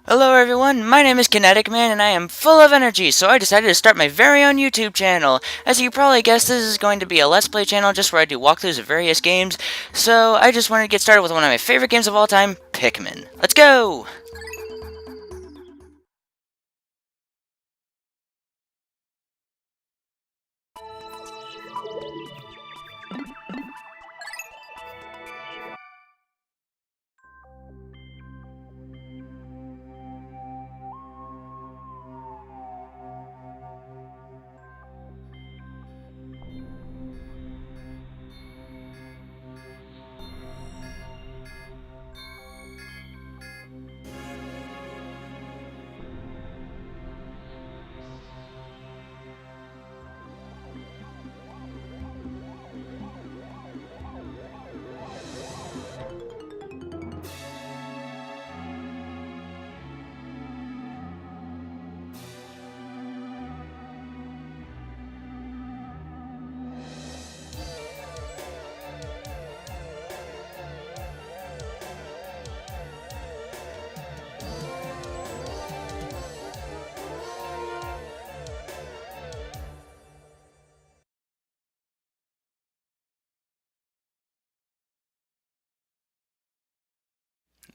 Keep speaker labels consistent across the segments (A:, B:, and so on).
A: Hello everyone, my name is Kinetic Man and I am full of energy, so I decided to start my very own YouTube channel. As you probably guessed, this is going to be a Let's Play channel just where I do walkthroughs of various games, so I just wanted to get started with one of my favorite games of all time, Pikmin. Let's go!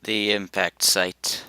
A: The impact site.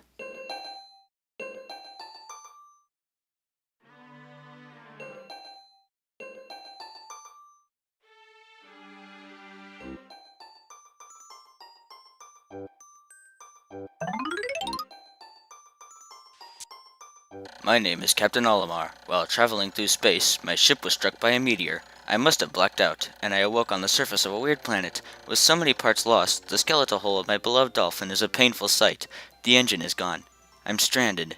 A: My name is Captain Olimar. While traveling through space, my ship was struck by a meteor. I must have blacked out, and I awoke on the surface of a weird planet. With so many parts lost, the skeletal hull of my beloved dolphin is a painful sight. The engine is gone. I'm stranded.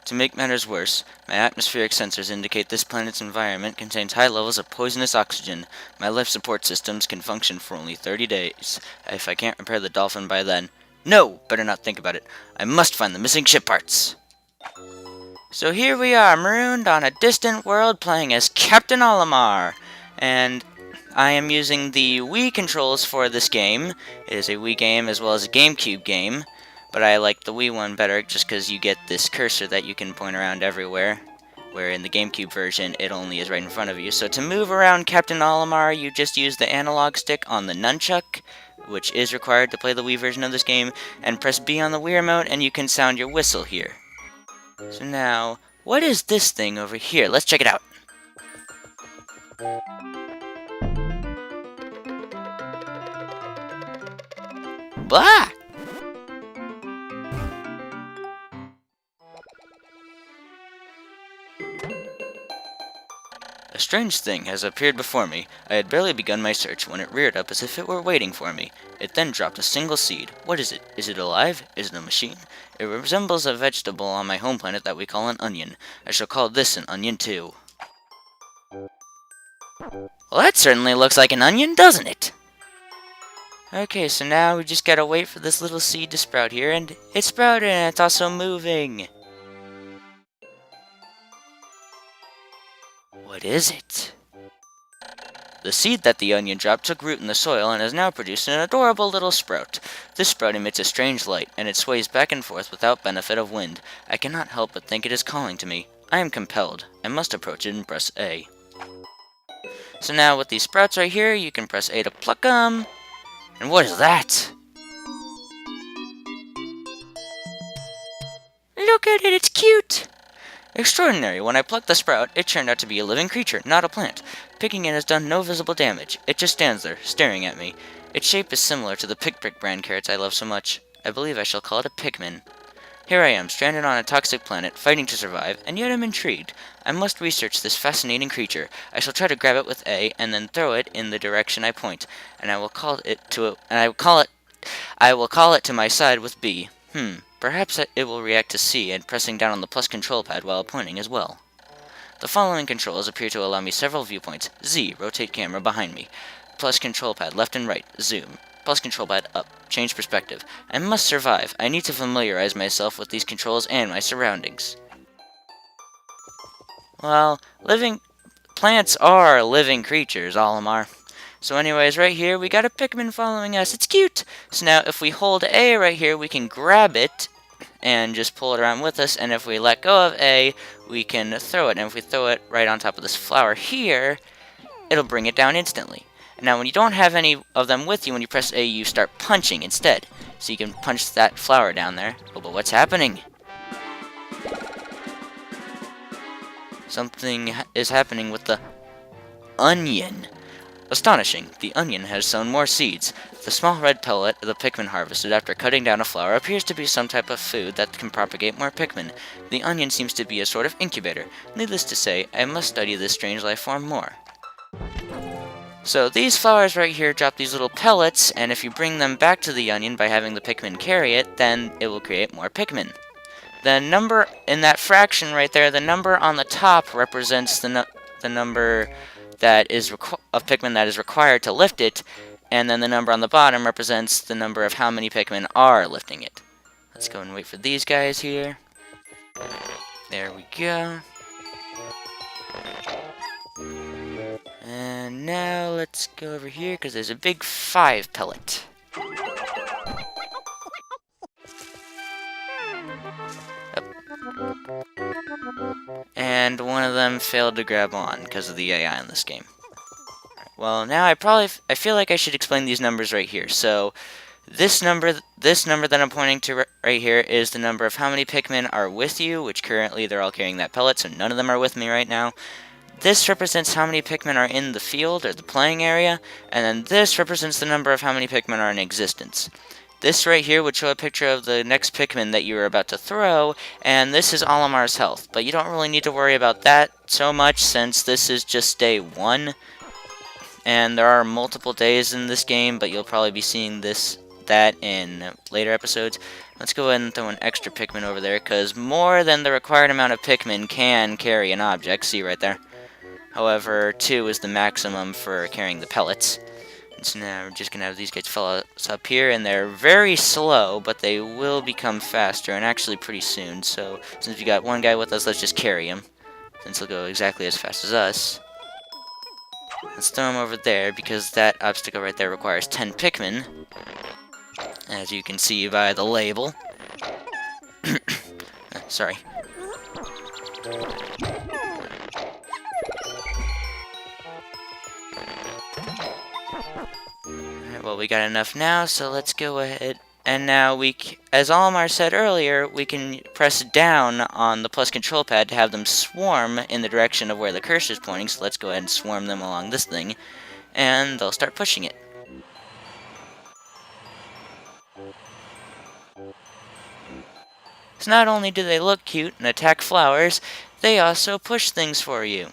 A: To make matters worse, my atmospheric sensors indicate this planet's environment contains high levels of poisonous oxygen. My life support systems can function for only 30 days. If I can't repair the dolphin by then... No! Better not think about it. I must find the missing ship parts. So here we are, marooned on a distant world playing as Captain Olimar. And I am using the Wii controls for this game. It is a Wii game as well as a GameCube game. But I like the Wii one better just because you get this cursor that you can point around everywhere. Where in the GameCube version, it only is right in front of you. So to move around Captain Olimar, you just use the analog stick on the nunchuck, which is required to play the Wii version of this game, and press B on the Wii remote and you can sound your whistle here. So now, what is this thing over here? Let's check it out. Blah! A strange thing has appeared before me. I had barely begun my search when it reared up as if it were waiting for me. It then dropped a single seed. What is it? Is it alive? Is it a machine? It resembles a vegetable on my home planet that we call an onion. I shall call this an onion too. Well, that certainly looks like an onion, doesn't it? Okay, so now we just gotta wait for this little seed to sprout here, and it sprouted and it's also moving. What is it? The seed that the onion dropped took root in the soil and has now produced an adorable little sprout. This sprout emits a strange light, and it sways back and forth without benefit of wind. I cannot help but think it is calling to me. I am compelled. I must approach it and press A. So now with these sprouts right here, you can press A to pluck them. And what is that? Look at it, it's cute! Extraordinary, when I plucked the sprout, it turned out to be a living creature, not a plant. Picking it has done no visible damage. It just stands there, staring at me. Its shape is similar to the Pick brand carrots I love so much. I believe I shall call it a Pikmin. Here I am, stranded on a toxic planet, fighting to survive, and yet I'm intrigued. I must research this fascinating creature. I shall try to grab it with A, and then throw it in the direction I point, and I will call it to my side with B. Perhaps it will react to C and pressing down on the plus control pad while pointing as well. The following controls appear to allow me several viewpoints. Z, rotate camera behind me. Plus control pad left and right, zoom. Plus control pad up, change perspective. I must survive. I need to familiarize myself with these controls and my surroundings. Well, plants are living creatures, Olimar. So anyways, right here, we got a Pikmin following us. It's cute! So now, if we hold A right here, we can grab it, and just pull it around with us, and if we let go of A, we can throw it, and if we throw it right on top of this flower here, it'll bring it down instantly. Now, when you don't have any of them with you, when you press A, you start punching instead. So you can punch that flower down there. Oh, but what's happening? Something is happening with the onion. Astonishing, the onion has sown more seeds. The small red pellet the Pikmin harvested after cutting down a flower appears to be some type of food that can propagate more Pikmin. The onion seems to be a sort of incubator. Needless to say, I must study this strange life form more. So these flowers right here drop these little pellets, and if you bring them back to the onion by having the Pikmin carry it, then it will create more Pikmin. The number in that fraction right there, the number on the top represents the number that is of Pikmin that is required to lift it, and then the number on the bottom represents the number of how many Pikmin are lifting it. Let's go and wait for these guys here. There we go. And now let's go over here, because there's a big 5 pellet. And one of them failed to grab on because of the AI in this game. Well, now I feel like I should explain these numbers right here. So this number that I'm pointing to right here is the number of how many Pikmin are with you, which currently they're all carrying that pellet, so none of them are with me right now. This represents how many Pikmin are in the field or the playing area, and then this represents the number of how many Pikmin are in existence. This right here would show a picture of the next Pikmin that you are about to throw, and this is Olimar's health. But you don't really need to worry about that so much since this is just day 1. And there are multiple days in this game, but you'll probably be seeing that in later episodes. Let's go ahead and throw an extra Pikmin over there, because more than the required amount of Pikmin can carry an object. See right there? However, 2 is the maximum for carrying the pellets. So now we're just going to have these guys follow us up here, and they're very slow, but they will become faster, and actually pretty soon. So since we got one guy with us, let's just carry him, since he'll go exactly as fast as us. Let's throw him over there, because that obstacle right there requires 10 Pikmin, as you can see by the label. Sorry. Well, we got enough now, so let's go ahead. And now as Olimar said earlier, we can press down on the plus control pad to have them swarm in the direction of where the cursor is pointing. So let's go ahead and swarm them along this thing, and they'll start pushing it. So not only do they look cute and attack flowers, they also push things for you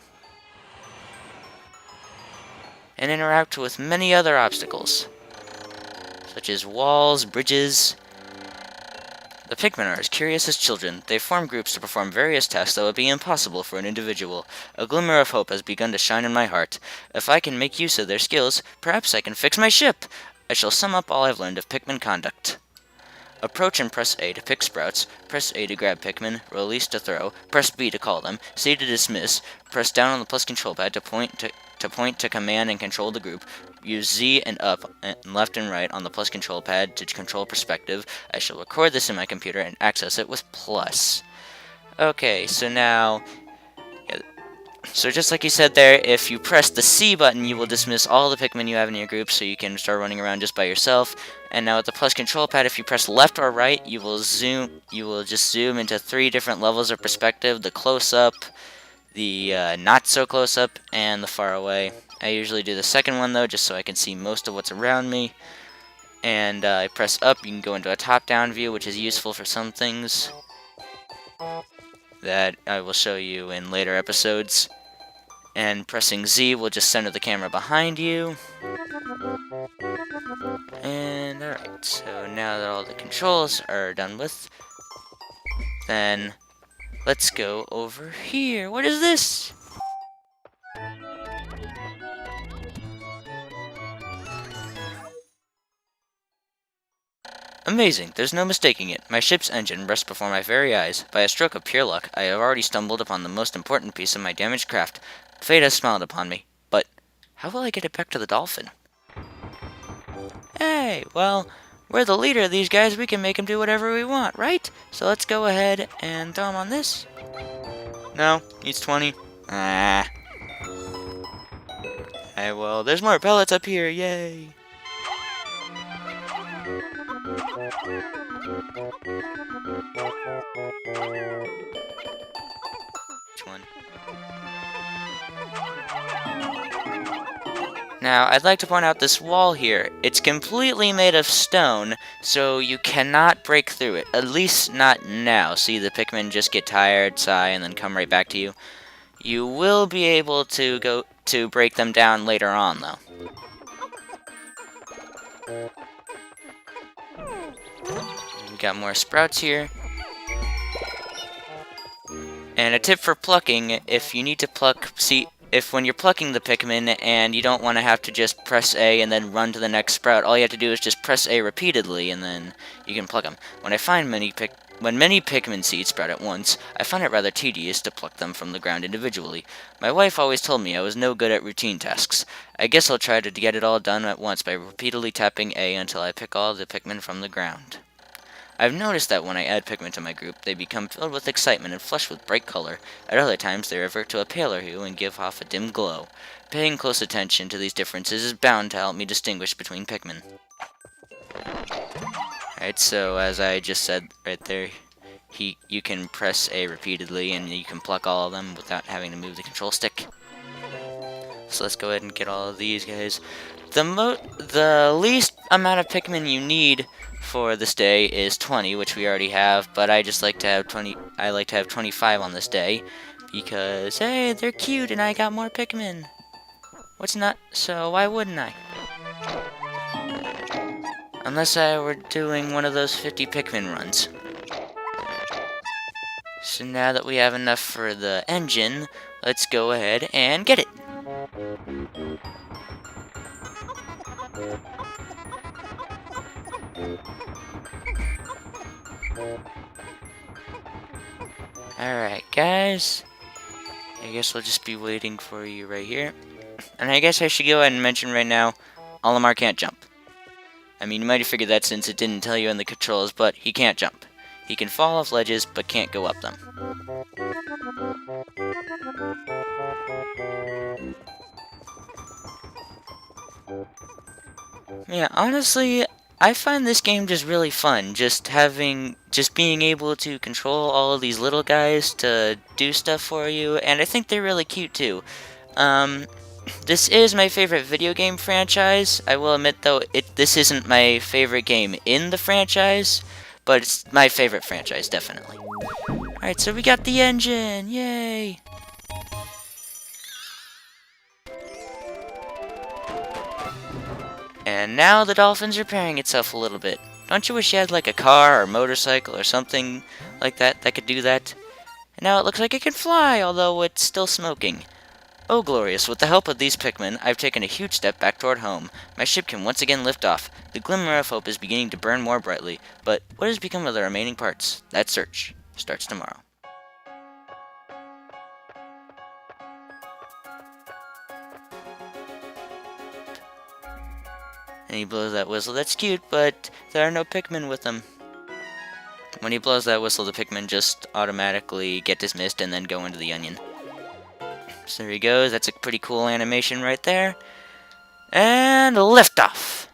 A: and interact with many other obstacles, such as walls, bridges. The Pikmin are as curious as children. They form groups to perform various tasks that would be impossible for an individual. A glimmer of hope has begun to shine in my heart. If I can make use of their skills, perhaps I can fix my ship. I shall sum up all I've learned of Pikmin conduct. Approach and press A to pick sprouts, press A to grab Pikmin, release to throw, press B to call them, C to dismiss, press down on the plus control pad to point to command and control the group, use Z and up and left and right on the plus control pad to control perspective. I shall record this in my computer and access it with plus. Okay, so now, so just like you said there, if you press the C button, you will dismiss all the Pikmin you have in your group, so you can start running around just by yourself. And now with the plus control pad, if you press left or right, you will just zoom into 3 different levels of perspective: the close-up, the not so close-up, and the far away. I usually do the second one though, just so I can see most of what's around me. And I press up, you can go into a top-down view, which is useful for some things that I will show you in later episodes. And pressing Z will just center the camera behind you. And alright, so now that all the controls are done with, then let's go over here. What is this? Amazing, there's no mistaking it. My ship's engine rests before my very eyes. By a stroke of pure luck, I have already stumbled upon the most important piece of my damaged craft. Fate has smiled upon me, but how will I get it back to the dolphin? Hey, well, We're the leader of these guys, we can make them do whatever we want, right? So let's go ahead and throw them on this. No, needs 20. Ah. Hey, well, there's more pellets up here, yay! Which one? Now, I'd like to point out this wall here. It's completely made of stone, so you cannot break through it. At least not now. See, the Pikmin just get tired, sigh, and then come right back to you. You will be able to go to break them down later on, though. We got more sprouts here. And a tip for plucking, if you need to pluck, if when you're plucking the Pikmin and you don't want to have to just press A and then run to the next sprout, all you have to do is just press A repeatedly and then you can pluck them. When many Pikmin seeds sprout at once, I find it rather tedious to pluck them from the ground individually. My wife always told me I was no good at routine tasks. I guess I'll try to get it all done at once by repeatedly tapping A until I pick all the Pikmin from the ground. I've noticed that when I add Pikmin to my group, they become filled with excitement and flush with bright color. At other times, they revert to a paler hue and give off a dim glow. Paying close attention to these differences is bound to help me distinguish between Pikmin. Alright, so as I just said right there, you can press A repeatedly and you can pluck all of them without having to move the control stick. So let's go ahead and get all of these guys. The least amount of Pikmin you need for this day is 20, which we already have, but I just like to have 20. I like to have 25 on this day because hey, they're cute and I got more Pikmin. So why wouldn't I? Unless I were doing one of those 50 Pikmin runs. So now that we have enough for the engine, let's go ahead and get it. Alright, guys. I guess we'll just be waiting for you right here. And I guess I should go ahead and mention right now, Olimar can't jump. I mean, you might have figured that since it didn't tell you in the controls, but he can't jump. He can fall off ledges, but can't go up them. Yeah, honestly, I find this game just really fun. Just being able to control all of these little guys to do stuff for you, and I think they're really cute too. This is my favorite video game franchise. I will admit though, this isn't my favorite game in the franchise, but it's my favorite franchise, definitely. Alright, so we got the engine! Yay! And now the dolphin's repairing itself a little bit. Don't you wish you had like a car or motorcycle or something like that that could do that? And now it looks like it can fly, although it's still smoking. Oh, glorious. With the help of these Pikmin, I've taken a huge step back toward home. My ship can once again lift off. The glimmer of hope is beginning to burn more brightly. But what has become of the remaining parts? That search starts tomorrow. And he blows that whistle. That's cute, but there are no Pikmin with him. When he blows that whistle, the Pikmin just automatically get dismissed and then go into the onion. So there he goes. That's a pretty cool animation right there. And liftoff!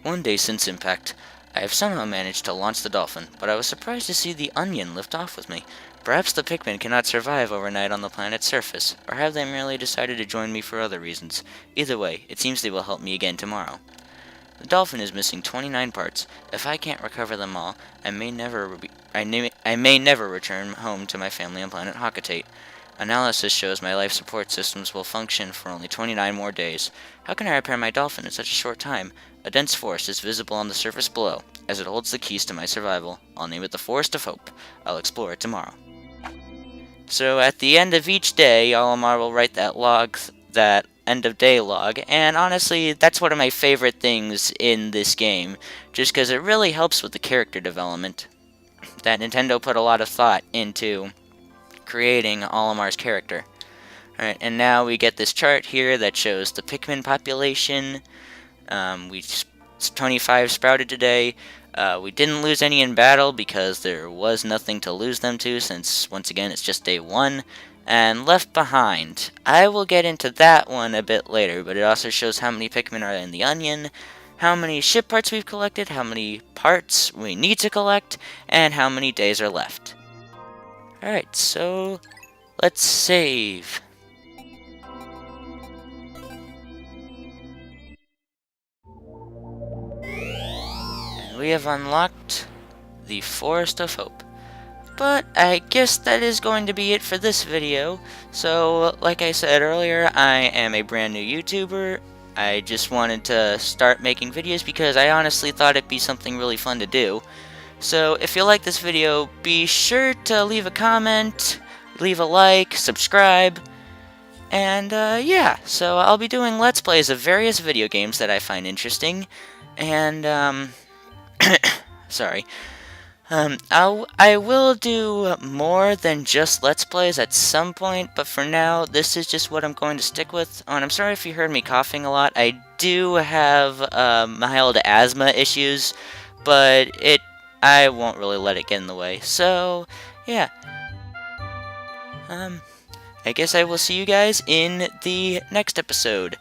A: One day since impact, I have somehow managed to launch the dolphin, but I was surprised to see the onion lift off with me. Perhaps the Pikmin cannot survive overnight on the planet's surface, or have they merely decided to join me for other reasons? Either way, it seems they will help me again tomorrow. The dolphin is missing 29 parts. If I can't recover them all, I may never return home to my family on planet Hakatate. Analysis shows my life support systems will function for only 29 more days. How can I repair my dolphin in such a short time? A dense forest is visible on the surface below. As it holds the keys to my survival, I'll name it the Forest of Hope. I'll explore it tomorrow. So at the end of each day, Olimar will write that end of day log, and honestly, that's one of my favorite things in this game, just because it really helps with the character development. that Nintendo put a lot of thought into creating Olimar's character. Alright, and now we get this chart here that shows the Pikmin population. 25 sprouted today. We didn't lose any in battle because there was nothing to lose them to, since once again it's just day 1. And left behind, I will get into that one a bit later, but it also shows how many Pikmin are in the onion, how many ship parts we've collected, how many parts we need to collect, and how many days are left. Alright, so let's save. And we have unlocked the Forest of Hope. But I guess that is going to be it for this video. So, like I said earlier, I am a brand new YouTuber. I just wanted to start making videos because I honestly thought it'd be something really fun to do. So, if you like this video, be sure to leave a comment, leave a like, subscribe, and yeah. So I'll be doing Let's Plays of various video games that I find interesting, and sorry. I will do more than just Let's Plays at some point, but for now, this is just what I'm going to stick with. And I'm sorry if you heard me coughing a lot. I do have mild asthma issues, but I won't really let it get in the way. So, yeah. I guess I will see you guys in the next episode.